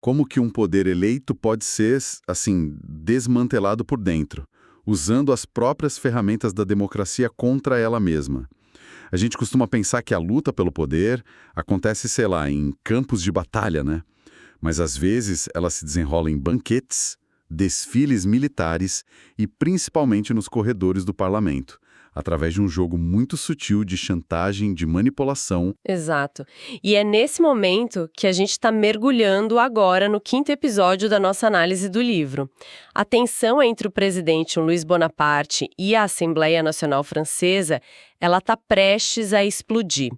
Como que um poder eleito pode ser, assim, desmantelado por dentro, usando as próprias ferramentas da democracia contra ela mesma. A gente costuma pensar que a luta pelo poder acontece, sei lá, em campos de batalha, né? Mas às vezes ela se desenrola em banquetes, desfiles militares e principalmente nos corredores do parlamento, através de um jogo muito sutil de chantagem, de manipulação. Exato. E é nesse momento que a gente está mergulhando agora no 5º episódio da nossa análise do livro. A tensão entre o presidente Luiz Bonaparte e a Assembleia Nacional Francesa, ela está prestes a explodir.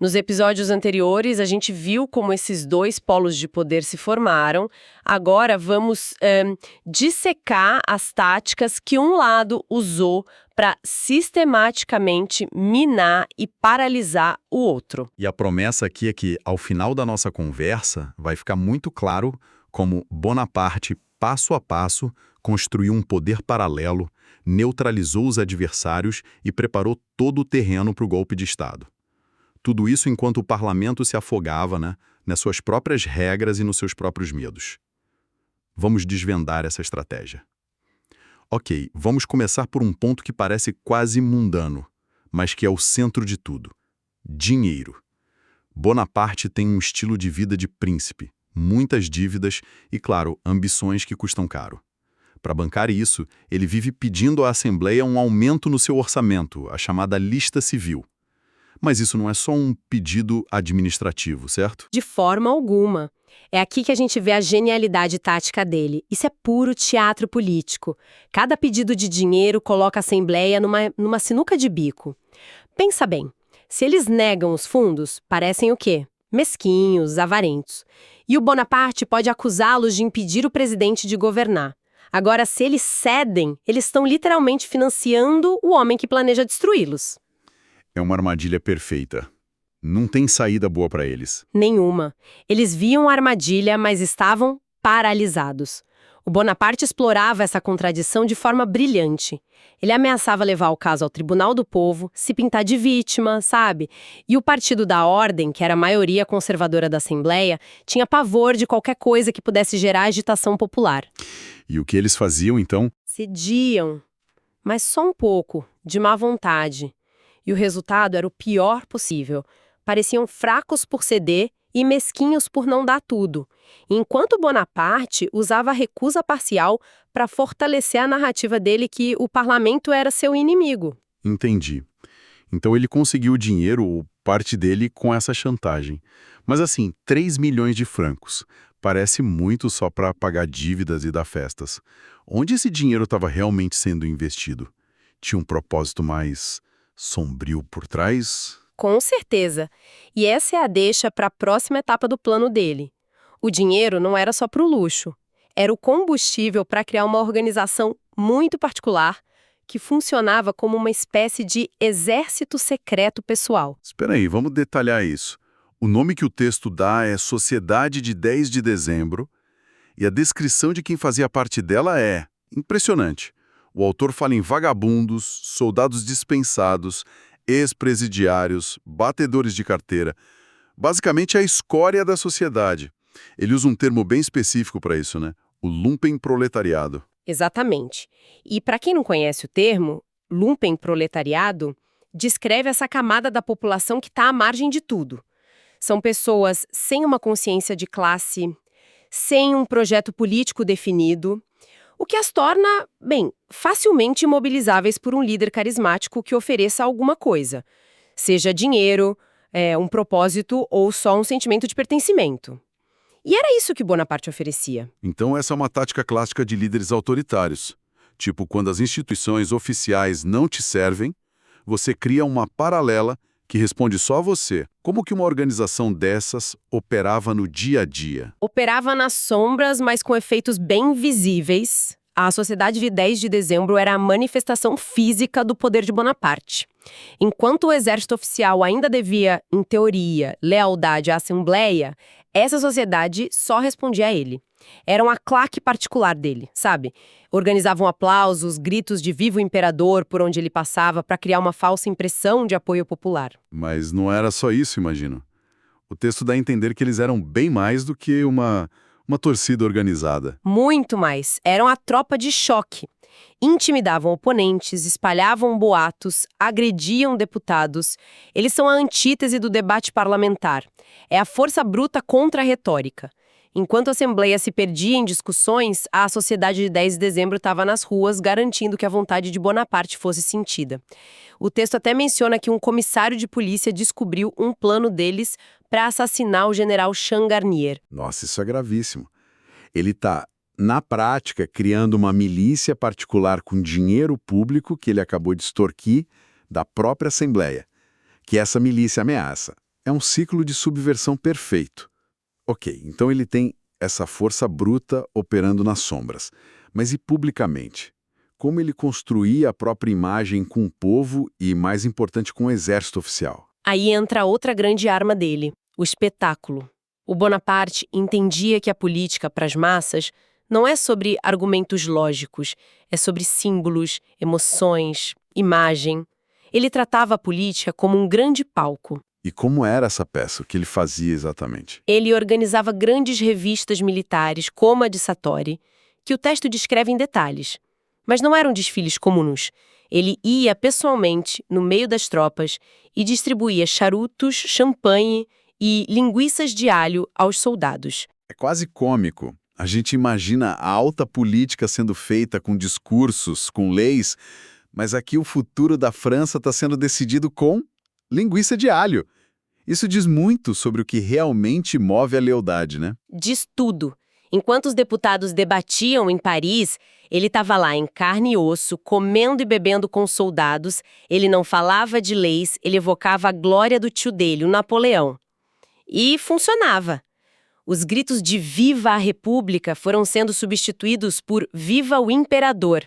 Nos episódios anteriores, a gente viu como esses dois polos de poder se formaram. Agora vamos dissecar as táticas que um lado usou para sistematicamente minar e paralisar o outro. E a promessa aqui é que, ao final da nossa conversa, vai ficar muito claro como Bonaparte, passo a passo, construiu um poder paralelo, neutralizou os adversários e preparou todo o terreno para o golpe de Estado. Tudo isso enquanto o parlamento se afogava, nas suas próprias regras e nos seus próprios medos. Vamos desvendar essa estratégia. Ok, vamos começar por um ponto que parece quase mundano, mas que é o centro de tudo: dinheiro. Bonaparte tem um estilo de vida de príncipe, muitas dívidas e, claro, ambições que custam caro. Para bancar isso, ele vive pedindo à Assembleia um aumento no seu orçamento, a chamada lista civil. Mas isso não é só um pedido administrativo, certo? De forma alguma. É aqui que a gente vê a genialidade tática dele. Isso é puro teatro político. Cada pedido de dinheiro coloca a Assembleia numa sinuca de bico. Pensa bem, se eles negam os fundos, parecem o quê? Mesquinhos, avarentos. E o Bonaparte pode acusá-los de impedir o presidente de governar. Agora, se eles cedem, eles estão literalmente financiando o homem que planeja destruí-los. É uma armadilha perfeita. Não tem saída boa para eles. Nenhuma. Eles viam a armadilha, mas estavam paralisados. O Bonaparte explorava essa contradição de forma brilhante. Ele ameaçava levar o caso ao Tribunal do Povo, se pintar de vítima, sabe? E o Partido da Ordem, que era a maioria conservadora da Assembleia, tinha pavor de qualquer coisa que pudesse gerar agitação popular. E o que eles faziam, então? Cediam, mas só um pouco, de má vontade. E o resultado era o pior possível. Pareciam fracos por ceder e mesquinhos por não dar tudo. Enquanto Bonaparte usava a recusa parcial para fortalecer a narrativa dele que o parlamento era seu inimigo. Entendi. Então ele conseguiu o dinheiro, ou parte dele, com essa chantagem. Mas assim, 3 milhões de francos. Parece muito só para pagar dívidas e dar festas. Onde esse dinheiro estava realmente sendo investido? Tinha um propósito mais sombrio por trás? Com certeza. E essa é a deixa para a próxima etapa do plano dele. O dinheiro não era só para o luxo. Era o combustível para criar uma organização muito particular que funcionava como uma espécie de exército secreto pessoal. Espera aí, vamos detalhar isso. O nome que o texto dá é Sociedade de 10 de Dezembro e a descrição de quem fazia parte dela é impressionante. O autor fala em vagabundos, soldados dispensados, ex-presidiários, batedores de carteira. Basicamente a escória da sociedade. Ele usa um termo bem específico para isso, né? O lumpenproletariado. Exatamente. E para quem não conhece o termo, lumpenproletariado descreve essa camada da população que está à margem de tudo. São pessoas sem uma consciência de classe, sem um projeto político definido, o que as torna, facilmente imobilizáveis por um líder carismático que ofereça alguma coisa, seja dinheiro, um propósito ou só um sentimento de pertencimento. E era isso que Bonaparte oferecia. Então essa é uma tática clássica de líderes autoritários. Tipo, quando as instituições oficiais não te servem, você cria uma paralela que responde só a você. Como que uma organização dessas operava no dia a dia? Operava nas sombras, mas com efeitos bem visíveis. A Sociedade de 10 de Dezembro era a manifestação física do poder de Bonaparte. Enquanto o exército oficial ainda devia, em teoria, lealdade à Assembleia, essa sociedade só respondia a ele. Era uma claque particular dele, sabe? Organizavam aplausos, gritos de viva o imperador por onde ele passava para criar uma falsa impressão de apoio popular. Mas não era só isso, imagino. O texto dá a entender que eles eram bem mais do que uma Uma torcida organizada. Muito mais. Eram a tropa de choque. Intimidavam oponentes, espalhavam boatos, agrediam deputados. Eles são a antítese do debate parlamentar. É a força bruta contra a retórica. Enquanto a Assembleia se perdia em discussões, a sociedade de 10 de dezembro estava nas ruas garantindo que a vontade de Bonaparte fosse sentida. O texto até menciona que um comissário de polícia descobriu um plano deles para assassinar o general Changarnier. Nossa, isso é gravíssimo. Ele está, na prática, criando uma milícia particular com dinheiro público que ele acabou de extorquir da própria Assembleia, que essa milícia ameaça. É um ciclo de subversão perfeito. Ok, então ele tem essa força bruta operando nas sombras. Mas e publicamente? Como ele construía a própria imagem com o povo e, mais importante, com o exército oficial? Aí entra outra grande arma dele, o espetáculo. O Bonaparte entendia que a política para as massas não é sobre argumentos lógicos, é sobre símbolos, emoções, imagem. Ele tratava a política como um grande palco. E como era essa peça? O que ele fazia exatamente? Ele organizava grandes revistas militares, como a de Satori, que o texto descreve em detalhes. Mas não eram desfiles comuns. Ele ia pessoalmente no meio das tropas e distribuía charutos, champanhe e linguiças de alho aos soldados. É quase cômico. A gente imagina a alta política sendo feita com discursos, com leis, mas aqui o futuro da França está sendo decidido com linguiça de alho. Isso diz muito sobre o que realmente move a lealdade, né? Diz tudo. Enquanto os deputados debatiam em Paris, ele estava lá em carne e osso, comendo e bebendo com os soldados. Ele não falava de leis, ele evocava a glória do tio dele, o Napoleão. E funcionava. Os gritos de Viva a República foram sendo substituídos por Viva o Imperador.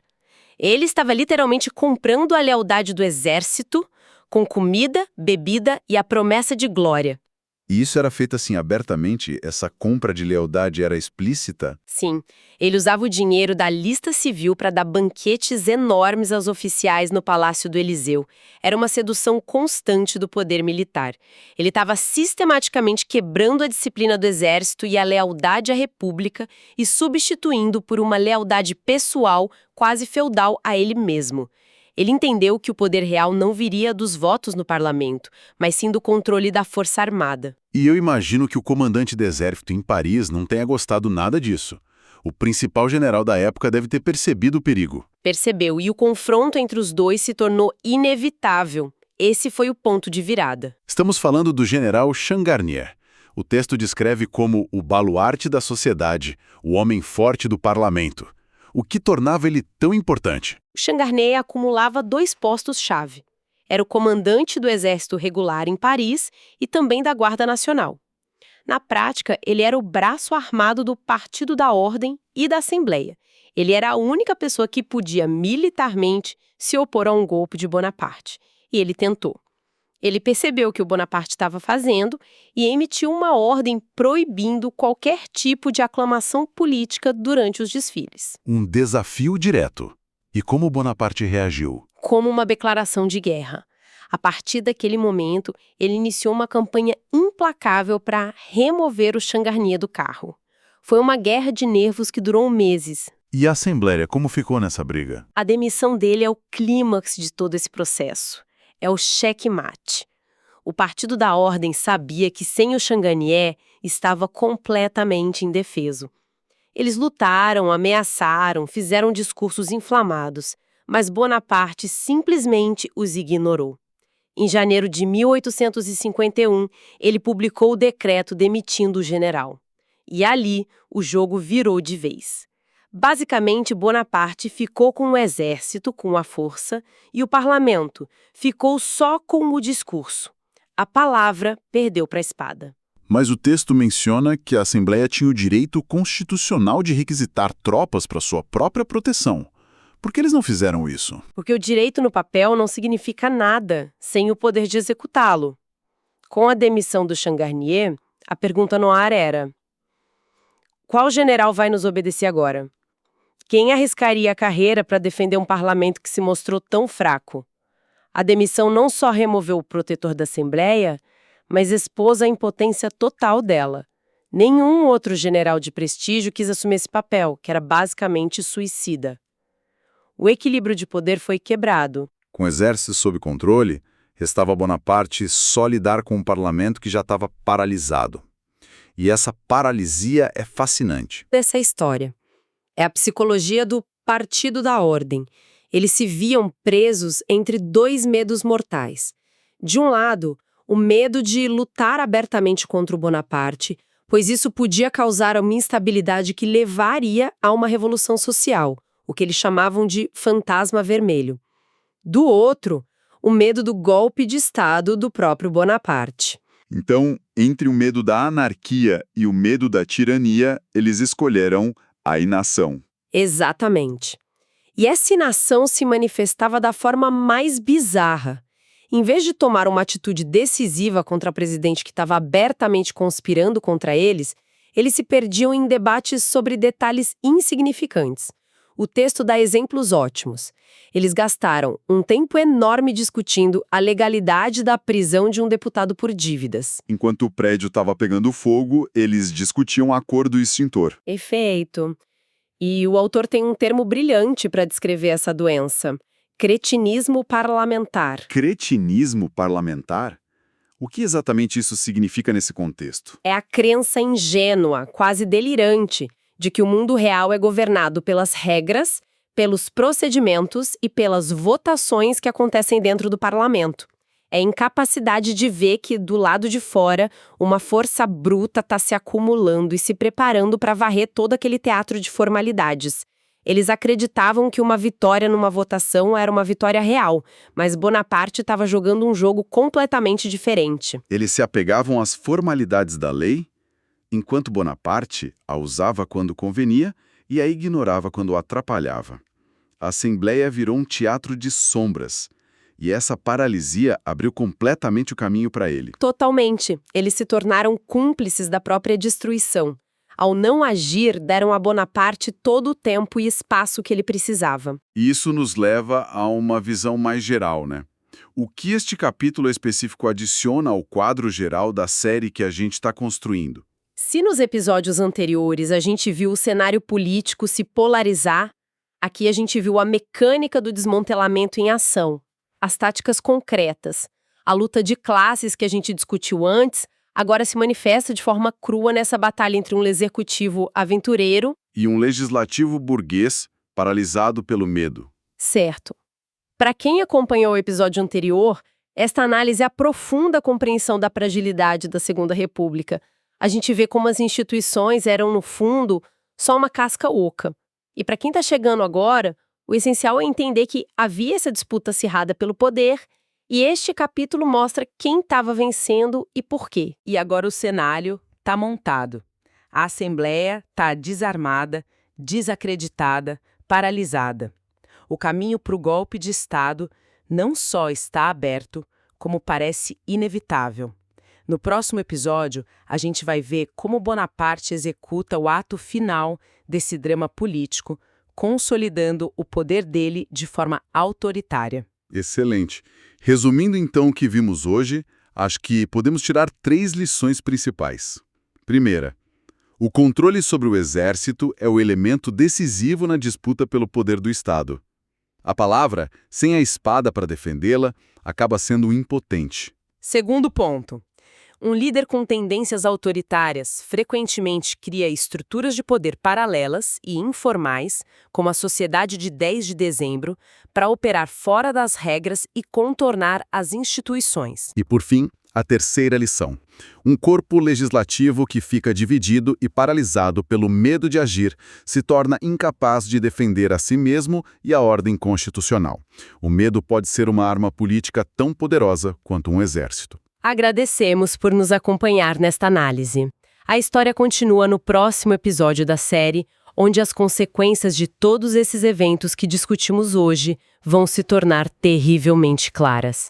Ele estava literalmente comprando a lealdade do exército com comida, bebida e a promessa de glória. E isso era feito assim abertamente? Essa compra de lealdade era explícita? Sim, ele usava o dinheiro da lista civil para dar banquetes enormes aos oficiais no Palácio do Eliseu. Era uma sedução constante do poder militar. Ele estava sistematicamente quebrando a disciplina do exército e a lealdade à república e substituindo por uma lealdade pessoal, quase feudal, a ele mesmo. Ele entendeu que o poder real não viria dos votos no parlamento, mas sim do controle da força armada. E eu imagino que o comandante do exército em Paris não tenha gostado nada disso. O principal general da época deve ter percebido o perigo. Percebeu, e o confronto entre os dois se tornou inevitável. Esse foi o ponto de virada. Estamos falando do general Changarnier. O texto descreve como o baluarte da sociedade, o homem forte do parlamento. O que tornava ele tão importante? O Changarnier acumulava 2 postos-chave. Era o comandante do exército regular em Paris e também da Guarda Nacional. Na prática, ele era o braço armado do Partido da Ordem e da Assembleia. Ele era a única pessoa que podia militarmente se opor a um golpe de Bonaparte. E ele tentou. Ele percebeu o que o Bonaparte estava fazendo e emitiu uma ordem proibindo qualquer tipo de aclamação política durante os desfiles. Um desafio direto. E como Bonaparte reagiu? Como uma declaração de guerra. A partir daquele momento, ele iniciou uma campanha implacável para remover o Changarnier do carro. Foi uma guerra de nervos que durou meses. E a Assembleia, como ficou nessa briga? A demissão dele é o clímax de todo esse processo. É o checkmate. O Partido da Ordem sabia que sem o Changarnier estava completamente indefeso. Eles lutaram, ameaçaram, fizeram discursos inflamados, mas Bonaparte simplesmente os ignorou. Em janeiro de 1851, ele publicou o decreto demitindo o general. E ali, o jogo virou de vez. Basicamente, Bonaparte ficou com o exército, com a força, e o parlamento ficou só com o discurso. A palavra perdeu para a espada. Mas o texto menciona que a Assembleia tinha o direito constitucional de requisitar tropas para sua própria proteção. Por que eles não fizeram isso? Porque o direito no papel não significa nada sem o poder de executá-lo. Com a demissão do Changarnier, a pergunta no ar era: qual general vai nos obedecer agora? Quem arriscaria a carreira para defender um parlamento que se mostrou tão fraco? A demissão não só removeu o protetor da Assembleia, mas expôs a impotência total dela. Nenhum outro general de prestígio quis assumir esse papel, que era basicamente suicida. O equilíbrio de poder foi quebrado. Com o exército sob controle, restava a Bonaparte só lidar com um parlamento que já estava paralisado. E essa paralisia é fascinante. Dessa história. É a psicologia do Partido da Ordem. Eles se viam presos entre dois medos mortais. De um lado, o medo de lutar abertamente contra o Bonaparte, pois isso podia causar uma instabilidade que levaria a uma revolução social, o que eles chamavam de fantasma vermelho. Do outro, o medo do golpe de Estado do próprio Bonaparte. Então, entre o medo da anarquia e o medo da tirania, eles escolheram a inação. Exatamente. E essa inação se manifestava da forma mais bizarra. Em vez de tomar uma atitude decisiva contra a presidente que estava abertamente conspirando contra eles se perdiam em debates sobre detalhes insignificantes. O texto dá exemplos ótimos. Eles gastaram um tempo enorme discutindo a legalidade da prisão de um deputado por dívidas. Enquanto o prédio estava pegando fogo, eles discutiam a cor do extintor. Efeito. E o autor tem um termo brilhante para descrever essa doença: cretinismo parlamentar. Cretinismo parlamentar? O que exatamente isso significa nesse contexto? É a crença ingênua, quase delirante, de que o mundo real é governado pelas regras, pelos procedimentos e pelas votações que acontecem dentro do parlamento. É a incapacidade de ver que, do lado de fora, uma força bruta está se acumulando e se preparando para varrer todo aquele teatro de formalidades. Eles acreditavam que uma vitória numa votação era uma vitória real, mas Bonaparte estava jogando um jogo completamente diferente. Eles se apegavam às formalidades da lei, enquanto Bonaparte a usava quando convenia e a ignorava quando atrapalhava. A Assembleia virou um teatro de sombras, e essa paralisia abriu completamente o caminho para ele. Totalmente. Eles se tornaram cúmplices da própria destruição. Ao não agir, deram a Bonaparte todo o tempo e espaço que ele precisava. E isso nos leva a uma visão mais geral, né? O que este capítulo específico adiciona ao quadro geral da série que a gente está construindo? Se nos episódios anteriores a gente viu o cenário político se polarizar, aqui a gente viu a mecânica do desmantelamento em ação, as táticas concretas. A luta de classes que a gente discutiu antes agora se manifesta de forma crua nessa batalha entre um executivo aventureiro e um legislativo burguês paralisado pelo medo. Certo. Para quem acompanhou o episódio anterior, esta análise aprofunda a compreensão da fragilidade da Segunda República. A gente vê como as instituições eram, no fundo, só uma casca oca. E para quem está chegando agora, o essencial é entender que havia essa disputa acirrada pelo poder, e este capítulo mostra quem estava vencendo e por quê. E agora o cenário está montado. A Assembleia está desarmada, desacreditada, paralisada. O caminho para o golpe de Estado não só está aberto, como parece inevitável. No próximo episódio, a gente vai ver como Bonaparte executa o ato final desse drama político, consolidando o poder dele de forma autoritária. Excelente. Resumindo então o que vimos hoje, acho que podemos tirar 3 lições principais. Primeira, o controle sobre o exército é o elemento decisivo na disputa pelo poder do Estado. A palavra, sem a espada para defendê-la, acaba sendo impotente. Segundo ponto. Um líder com tendências autoritárias frequentemente cria estruturas de poder paralelas e informais, como a Sociedade de 10 de Dezembro, para operar fora das regras e contornar as instituições. E, por fim, a terceira lição. Um corpo legislativo que fica dividido e paralisado pelo medo de agir se torna incapaz de defender a si mesmo e a ordem constitucional. O medo pode ser uma arma política tão poderosa quanto um exército. Agradecemos por nos acompanhar nesta análise. A história continua no próximo episódio da série, onde as consequências de todos esses eventos que discutimos hoje vão se tornar terrivelmente claras.